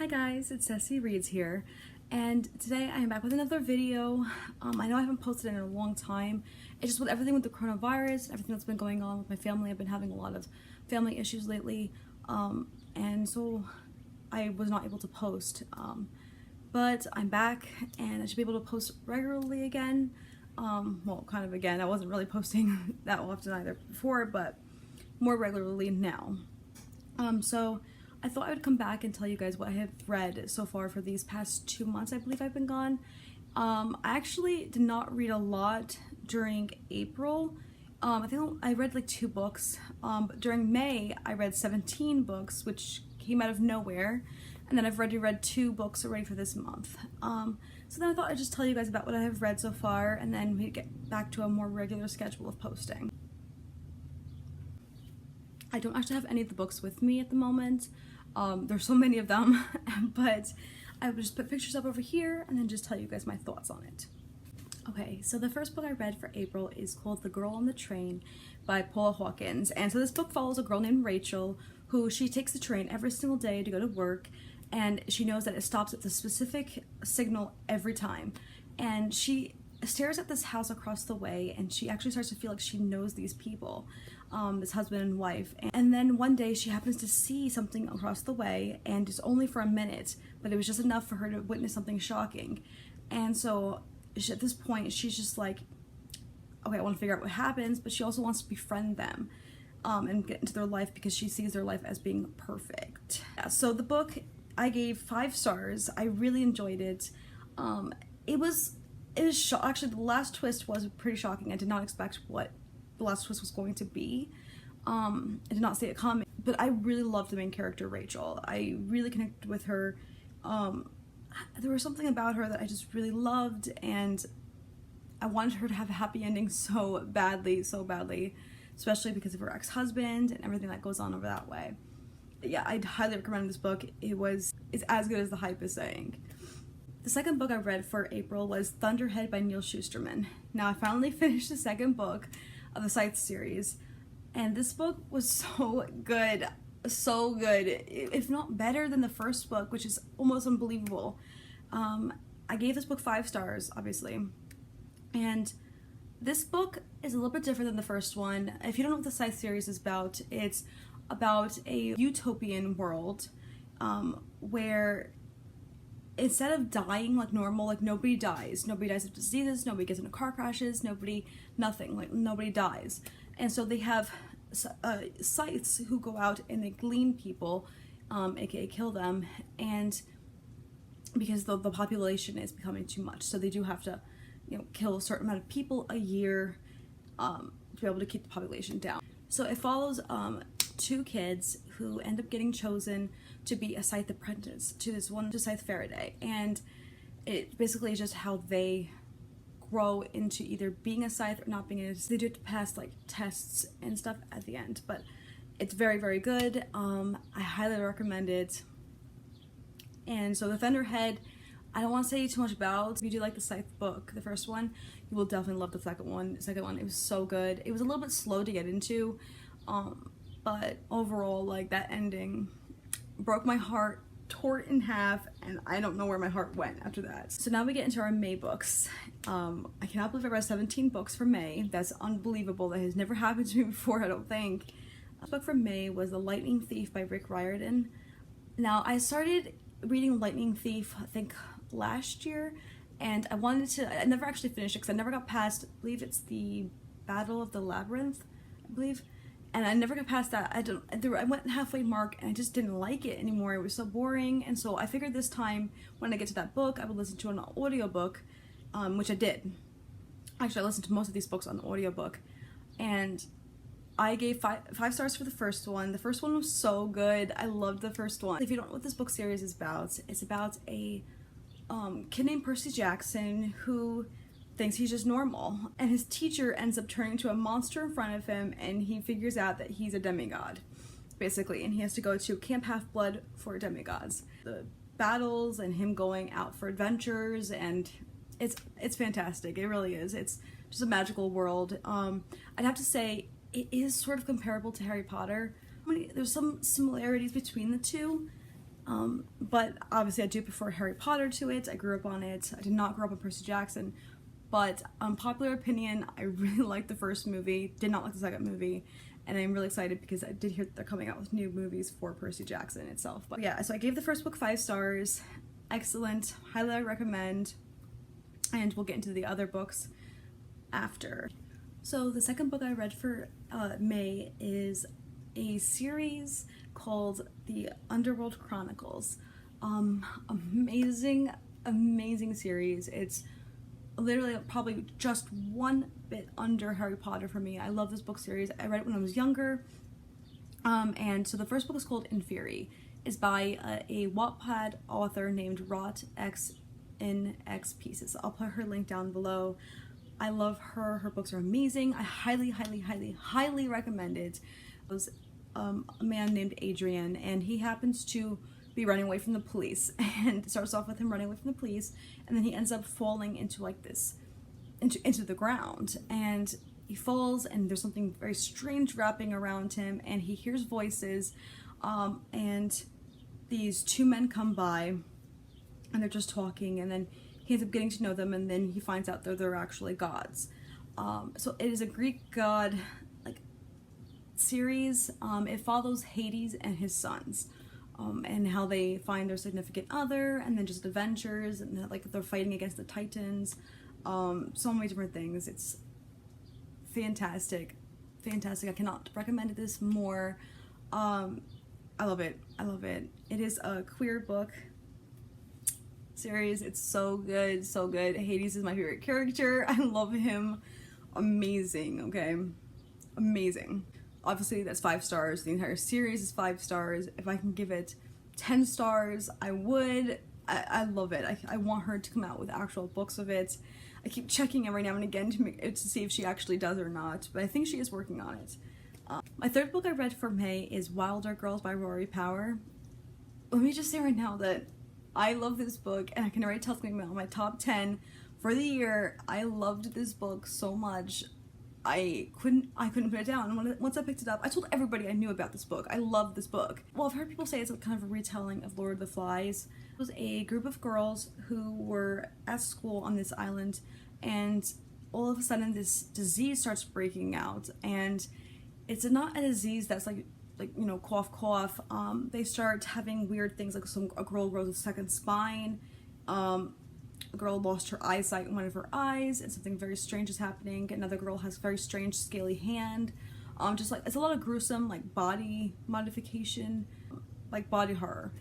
Hi guys, it's Ceci Reads here, and today I am back with another video. I know I haven't posted in a long time. It's just with everything with the coronavirus, everything that's been going on with my family. I've been having a lot of family issues lately, and so I was not able to post. But I'm back, and I should be able to post regularly again. Well, kind of again. I wasn't really posting that often either before, but more regularly now. So I thought I would come back and tell you guys what I have read so far for these past 2 months. I believe I've been gone. I actually did not read a lot during April. I think I read like 2 books. But during May, I read 17 books, which came out of nowhere. And then I've already read 2 books already for this month. So then I thought I'd just tell you guys about what I have read so far, and then we'd get back to a more regular schedule of posting. I don't actually have any of the books with me at the moment. There's so many of them, but I would just put pictures up over here and then just tell you guys my thoughts on it. Okay, so the first book I read for April is called The Girl on the Train by Paula Hawkins. And so this book follows a girl named Rachel who she takes the train every single day to go to work, and she knows that it stops at the specific signal every time. And she stares at this house across the way, and she actually starts to feel like she knows these people, this husband and wife. And then one day she happens to see something across the way, and it's only for a minute, but it was just enough for her to witness something shocking. And so at this point she's just like, okay, I want to figure out what happens, but she also wants to befriend them and get into their life because she sees their life as being perfect. Yeah, so the book I gave 5 stars. I really enjoyed it. It was actually the last twist was pretty shocking. I did not expect what the last twist was going to be. I did not see it coming, but I really loved the main character, Rachel. I really connected with her. There was something about her that I just really loved, and I wanted her to have a happy ending so badly, especially because of her ex-husband and everything that goes on over that way. Yeah, I'd highly recommend this book. It's as good as the hype is saying. The second book I read for April was Thunderhead by Neal Shusterman. Now I finally finished the second book of the Scythe series, and this book was so good, if not better than the first book, which is almost unbelievable. I gave this book 5 stars, obviously, and this book is a little bit different than the first one. If you don't know what the Scythe series is about, it's about a utopian world where instead of dying like normal, like nobody dies of diseases, nobody gets into car crashes, nobody dies. And so they have scythes who go out and they glean people, aka kill them, and because the population is becoming too much, so they do have to, kill a certain amount of people a year to be able to keep the population down. So it follows 2 kids who end up getting chosen to be a scythe apprentice to Scythe Faraday, and it basically is just how they grow into either being a scythe or not being a scythe. They do have to pass like tests and stuff at the end, but it's very, very good. I highly recommend it. And so the Thunderhead, I don't want to say too much about. If you do like the Scythe book, the first one, you will definitely love the second one. It was so good. It was a little bit slow to get into, but overall, like, that ending broke my heart, tore it in half, and I don't know where my heart went after that. So now we get into our May books. I cannot believe I read 17 books for May. That's unbelievable. That has never happened to me before, I don't think. The book for May was The Lightning Thief by Rick Riordan. Now, I started reading Lightning Thief, I think, last year, and I never actually finished it because I never got past, I believe it's the Battle of the Labyrinth, I believe. And I never got past that. I went halfway mark and I just didn't like it anymore. It was so boring. And so I figured this time when I get to that book, I would listen to an audiobook, which I did. Actually, I listened to most of these books on the audiobook. And I gave 5 stars for the first one. The first one was so good. I loved the first one. If you don't know what this book series is about, it's about a kid named Percy Jackson who thinks he's just normal, and his teacher ends up turning into a monster in front of him, and he figures out that he's a demigod, basically, and he has to go to Camp Half-Blood for demigods. The battles and him going out for adventures, and it's fantastic. It really is. It's just a magical world. I'd have to say it is sort of comparable to Harry Potter. There's some similarities between the two, But obviously I do prefer Harry Potter to it. I grew up on it. I did not grow up on Percy Jackson. But unpopular opinion, I really liked the first movie, did not like the second movie, and I'm really excited because I did hear that they're coming out with new movies for Percy Jackson itself. But yeah, so I gave the first book 5 stars. Excellent, highly recommend, and we'll get into the other books after. So the second book I read for May is a series called the Underworld Chronicles. Amazing series. It's literally probably just one bit under Harry Potter for me. I love this book series. I read it when I was younger. And so the first book is called Inferi. It's by a Wattpad author named Rot X in X Pieces. I'll put her link down below. I love her. Her books are amazing. I highly recommend it. It was a man named Adrian, and he happens to be running away from the police, and it starts off with him running away from the police, and then he ends up falling into like this into the ground, and he falls, and there's something very strange wrapping around him, and he hears voices, and these 2 men come by, and they're just talking, and then he ends up getting to know them, and then he finds out that they're actually gods. So it is a Greek god like series. It follows Hades and his sons, and how they find their significant other, and then just adventures, and like they're fighting against the Titans. So many different things. It's fantastic. I cannot recommend this more. I love it. It is a queer book series. It's so good. Hades is my favorite character. I love him. Amazing. Okay, amazing. Obviously that's 5 stars. The entire series is 5 stars. If I can give it 10 stars, I would. I love it. I want her to come out with actual books of it. I keep checking every now and again to see if she actually does or not, but I think she is working on it. My third book I read for May is Wilder Girls by Rory Power. Let me just say right now that I love this book, and I can already tell it's going to be on my top 10 for the year. I loved this book so much. I couldn't put it down. Once I picked it up, I told everybody I knew about this book. I love this book. Well, I've heard people say it's a kind of a retelling of Lord of the Flies. It was a group of girls who were at school on this island, and all of a sudden this disease starts breaking out, and it's not a disease that's like you know, cough. They start having weird things, like a girl grows a second spine. A girl lost her eyesight in one of her eyes, and something very strange is happening. Another girl has a very strange scaly hand. Just like, it's a lot of gruesome like body modification, like body horror,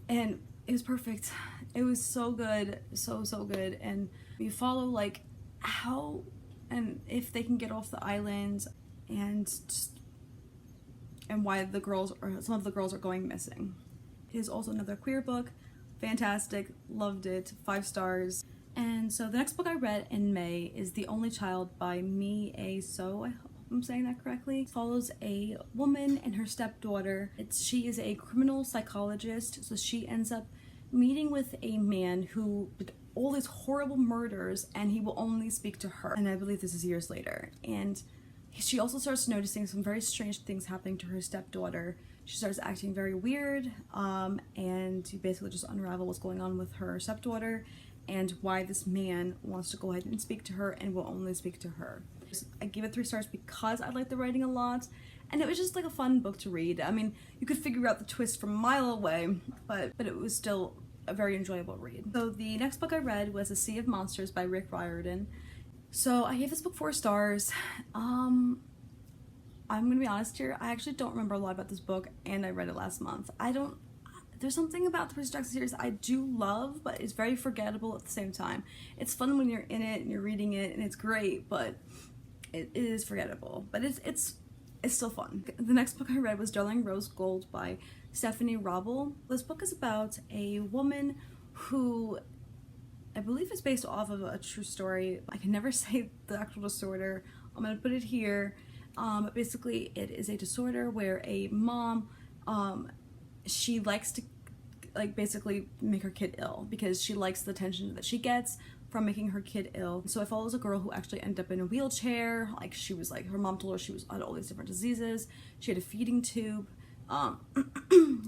and it was perfect. It was so good, so good. And you follow like how and if they can get off the island, and why the girls, or some of the girls, are going missing. It is also another queer book. Fantastic, loved it, 5 stars. And so the next book I read in May is The Only Child by Mi So. I hope I'm saying that correctly. It follows a woman and her stepdaughter. She is a criminal psychologist, so she ends up meeting with a man who did all these horrible murders, and he will only speak to her. And I believe this is years later. And she also starts noticing some very strange things happening to her stepdaughter. She starts acting very weird, and you basically just unravel what's going on with her stepdaughter and why this man wants to go ahead and speak to her and will only speak to her. I gave it 3 stars because I like the writing a lot, and it was just like a fun book to read. I mean, you could figure out the twist from a mile away, but it was still a very enjoyable read. So the next book I read was A Sea of Monsters by Rick Riordan. So I gave this book 4 stars. I'm gonna be honest here, I actually don't remember a lot about this book, and I read it last month. There's something about the Percy Jackson series I do love, but it's very forgettable at the same time. It's fun when you're in it and you're reading it, and it's great, but it is forgettable. But it's still fun. The next book I read was Darling Rose Gold by Stephanie Robel. This book is about a woman who, I believe, is based off of a true story. I can never say the actual disorder. I'm gonna put it here. Basically, it is a disorder where a mom, she likes to, like, basically make her kid ill because she likes the attention that she gets from making her kid ill. So it follows a girl who actually ended up in a wheelchair. Like, she was like, her mom told her she had all these different diseases. She had a feeding tube.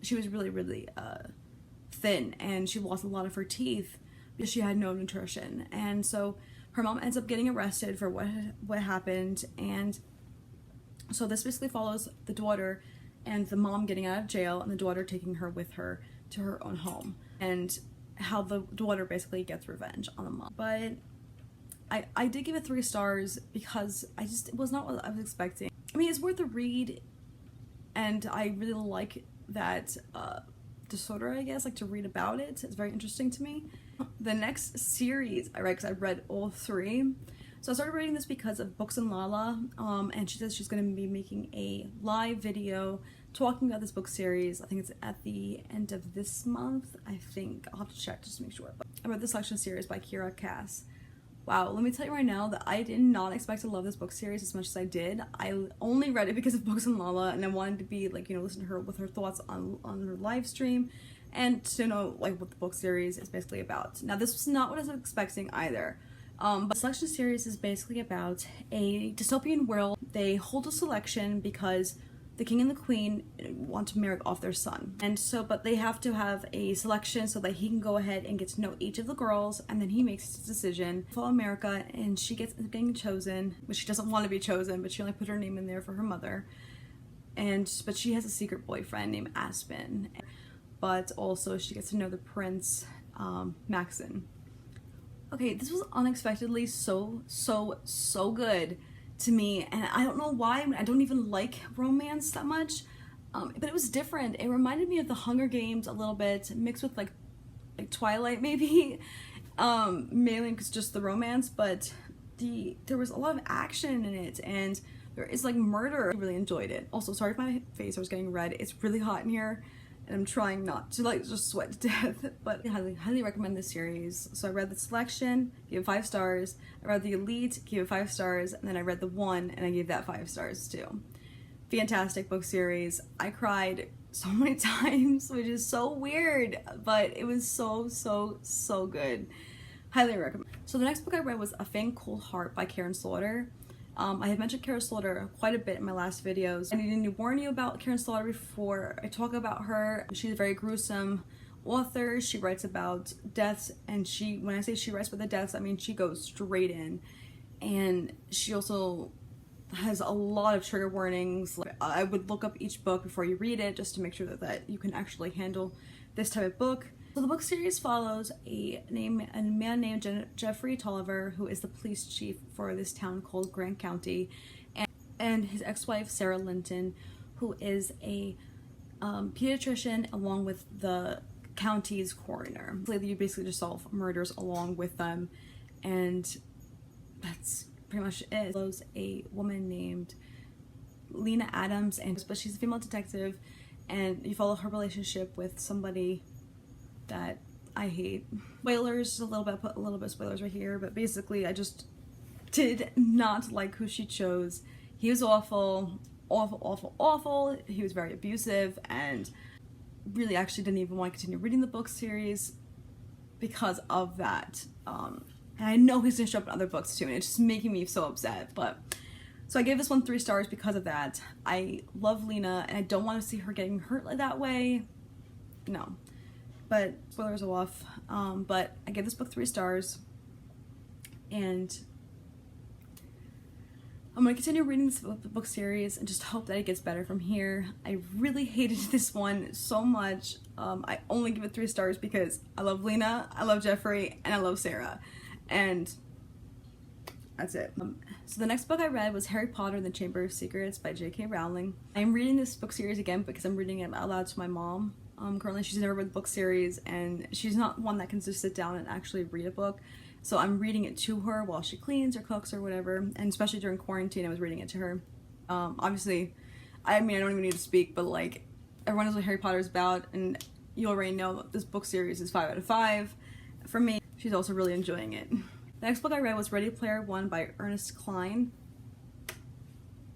She was really thin, and she lost a lot of her teeth because she had no nutrition. And so her mom ends up getting arrested for what happened. And so this basically follows the daughter and the mom getting out of jail, and the daughter taking her with her to her own home, and how the daughter basically gets revenge on the mom. But I did give it 3 stars because it was not what I was expecting. I mean, it's worth a read, and I really like that disorder, I guess, like to read about it. It's very interesting to me. The next series I read, because I read all 3. So I started reading this because of Books and Lala, and she says she's going to be making a live video talking about this book series. I think it's at the end of this month, I think. I'll have to check just to make sure. But I read the selection series by Kira Cass. Wow, let me tell you right now that I did not expect to love this book series as much as I did. I only read it because of Books and Lala, and I wanted to be like, you know, listen to her with her thoughts on her live stream, and to know like what the book series is basically about. Now, this was not what I was expecting either. But the selection series is basically about a dystopian world. They hold a selection because the king and the queen want to marry off their son. And so, but they have to have a selection so that he can go ahead and get to know each of the girls, and then he makes his decision. For America, and she gets getting chosen, but she doesn't want to be chosen, but she only put her name in there for her mother. But she has a secret boyfriend named Aspen. But also she gets to know the prince, Maxon. Okay, this was unexpectedly so good to me, and I don't know why. I don't even like romance that much, but it was different. It reminded me of the Hunger Games a little bit, mixed with like Twilight maybe, mainly because just the romance, but there was a lot of action in it, and there is like murder. I really enjoyed it. Also, sorry if my face was getting red. It's really hot in here, and I'm trying not to like just sweat to death, but I highly recommend this series. So I read the selection, gave it 5 stars. I read the Elite, gave it 5 stars, and then I read the One, and I gave that 5 stars too. Fantastic book series. I cried so many times, which is so weird, but it was so good. Highly recommend. So the next book I read was A Faint Cold Heart by Karen Slaughter. I have mentioned Karen Slaughter quite a bit in my last videos. I needed to warn you about Karen Slaughter before I talk about her. She's a very gruesome author. She writes about deaths, and when I say she writes about the deaths, I mean she goes straight in. And she also has a lot of trigger warnings. I would look up each book before you read it, just to make sure that you can actually handle this type of book. So the book series follows a man named Jeffrey Tolliver, who is the police chief for this town called Grant County, and his ex-wife Sarah Linton, who is a pediatrician along with the county's coroner. You basically just solve murders along with them, and that's pretty much it. It follows a woman named Lena Adams, but she's a female detective, and you follow her relationship with somebody that I hate. Spoilers, a little bit of spoilers right here, but basically I just did not like who she chose. He was awful. He was very abusive, and really actually didn't even want to continue reading the book series because of that. And I know he's gonna show up in other books too, and it's just making me so upset. But so I gave this one 3 stars because of that. I love Lena, and I don't want to see her getting hurt like that way. No. But spoilers are off. But I gave this book 3 stars, and I'm going to continue reading this book series and just hope that it gets better from here. I really hated this one so much. I only give it 3 stars because I love Lena, I love Jeffrey, and I love Sarah. And that's it. So the next book I read was Harry Potter and the Chamber of Secrets by J.K. Rowling. I'm reading this book series again because I'm reading it out loud to my mom. Currently she's never read the book series, and she's not one that can just sit down and actually read a book. So I'm reading it to her while she cleans or cooks or whatever, and especially during quarantine I was reading it to her. Obviously, I mean, I don't even need to speak, but like, everyone knows what Harry Potter is about, and you already know that this book series is 5 out of 5. For me, she's also really enjoying it. The next book I read was Ready Player One by Ernest Cline.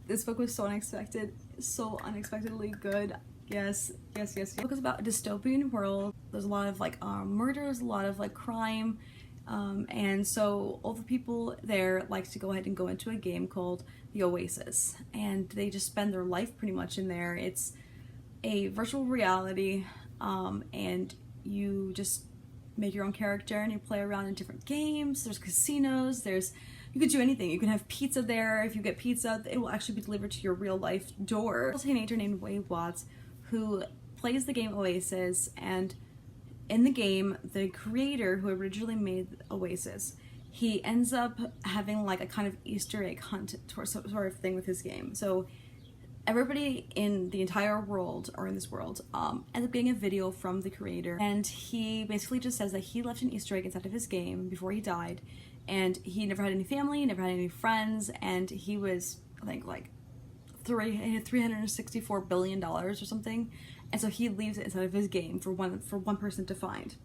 This book was so unexpected, so unexpectedly good. Yes. The book is about a dystopian world. There's a lot of like murders, a lot of like crime, and so all the people there like to go ahead and go into a game called the Oasis, and they just spend their life pretty much in there. It's a virtual reality, and you just make your own character and you play around in different games. There's casinos, you could do anything. You can have pizza there. If you get pizza, it will actually be delivered to your real life door. A teenager named Wade Watts who plays the game Oasis, and in the game, the creator who originally made Oasis, he ends up having like a kind of Easter egg hunt sort of thing with his game. So everybody in the entire world, or in this world, ends up getting a video from the creator, and he basically just says that he left an Easter egg inside of his game before he died, and he never had any family, never had any friends, and he was, I think, like $364 billion or something, and so he leaves it inside of his game for one person to find.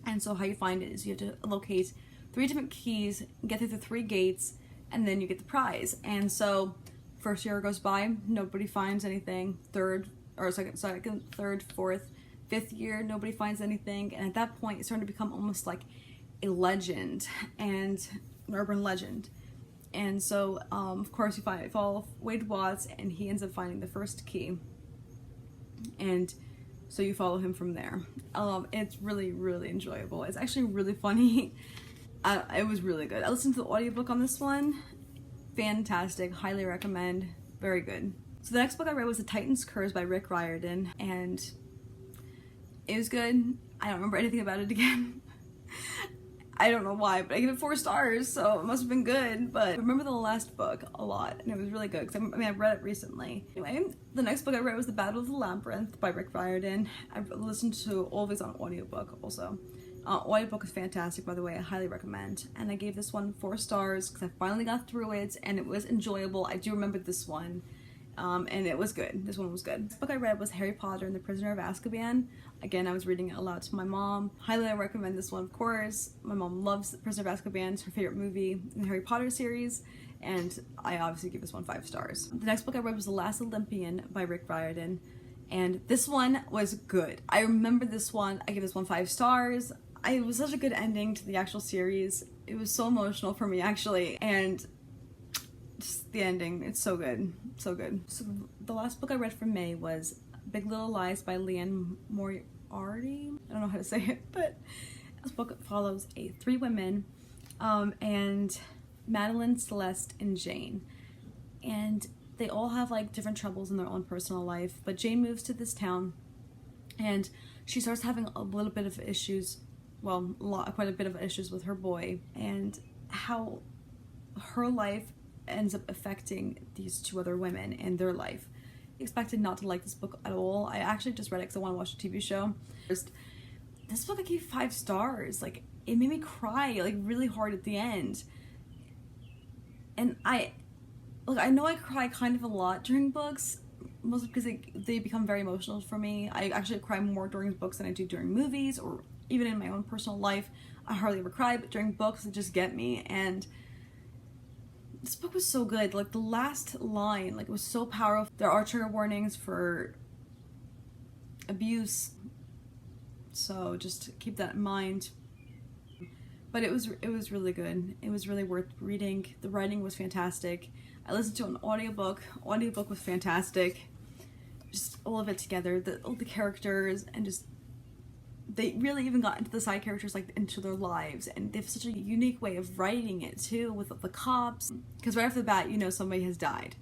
And so how you find it is you have to locate 3 different keys, get through the 3 gates, and then you get the prize. And so first year goes by, nobody finds anything. Second, third, fourth, 5th year, nobody finds anything. And at that point, it's starting to become almost like a legend, and an urban legend. And so, of course, you follow Wade Watts, and he ends up finding the first key. And so you follow him from there. It's really, really enjoyable. It's actually really funny. It was really good. I listened to the audiobook on this one. Fantastic. Highly recommend. Very good. So the next book I read was The Titan's Curse by Rick Riordan, and it was good. I don't remember anything about it again. I don't know why, but I gave it 4 stars, so it must have been good. But I remember the last book a lot, and it was really good, because I read it recently. Anyway, the next book I read was The Battle of the Labyrinth by Rick Riordan. I've listened to all of these on audiobook also. Audiobook is fantastic, by the way. I highly recommend. And I gave this one 4 stars, because I finally got through it, and it was enjoyable. I do remember this one. And it was good. This one was good. The book I read was Harry Potter and the Prisoner of Azkaban. Again, I was reading it aloud to my mom. Highly recommend this one, of course. My mom loves The Prisoner of Azkaban. It's her favorite movie in the Harry Potter series, and I obviously give this one 5 stars. The next book I read was The Last Olympian by Rick Riordan, and this one was good. I remember this one. I give this one 5 stars. It was such a good ending to the actual series. It was so emotional for me, actually, and just the ending, it's so good, so good. So the last book I read from May was Big Little Lies by Leanne Moriarty. I don't know how to say it, but this book follows 3 women, and Madeline, Celeste, and Jane. And they all have like different troubles in their own personal life, but Jane moves to this town, and she starts having a little bit of issues, well, quite a bit of issues with her boy, and how her life ends up affecting these 2 other women and their life. I expected not to like this book at all. I actually just read it because I want to watch the TV show. This book I gave 5 stars. Like, it made me cry like really hard at the end. And I know I cry kind of a lot during books, mostly because they become very emotional for me. I actually cry more during books than I do during movies, or even in my own personal life. I hardly ever cry, but during books it just get me. And this book was so good. Like, the last line, like, it was so powerful. There are trigger warnings for abuse, so just keep that in mind. But it was really good. It was really worth reading. The writing was fantastic. I listened to an audiobook. Audiobook was fantastic. Just all of it together. All the characters, and just they really even got into the side characters, like, into their lives, and they have such a unique way of writing it too, with the cops, because right off the bat you know somebody has died,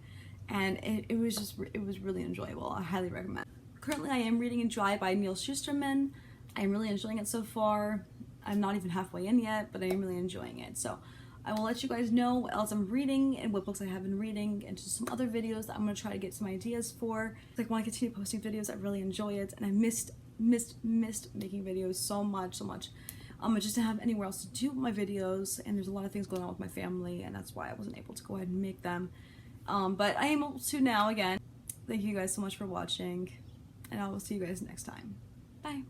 and it was really enjoyable. I highly recommend. Currently I am reading Dry by Neil Shusterman. I'm really enjoying it so far. I'm not even halfway in yet, but I am really enjoying it. So I will let you guys know what else I'm reading and what books I have been reading, and just some other videos that I'm going to try to get some ideas for. Like, when I continue posting videos, I really enjoy it, and I missed making videos so much. I just didn't have anywhere else to do my videos, and there's a lot of things going on with my family, and that's why I wasn't able to go ahead and make them. But I am able to now again. Thank you guys so much for watching, and I will see you guys next time. Bye.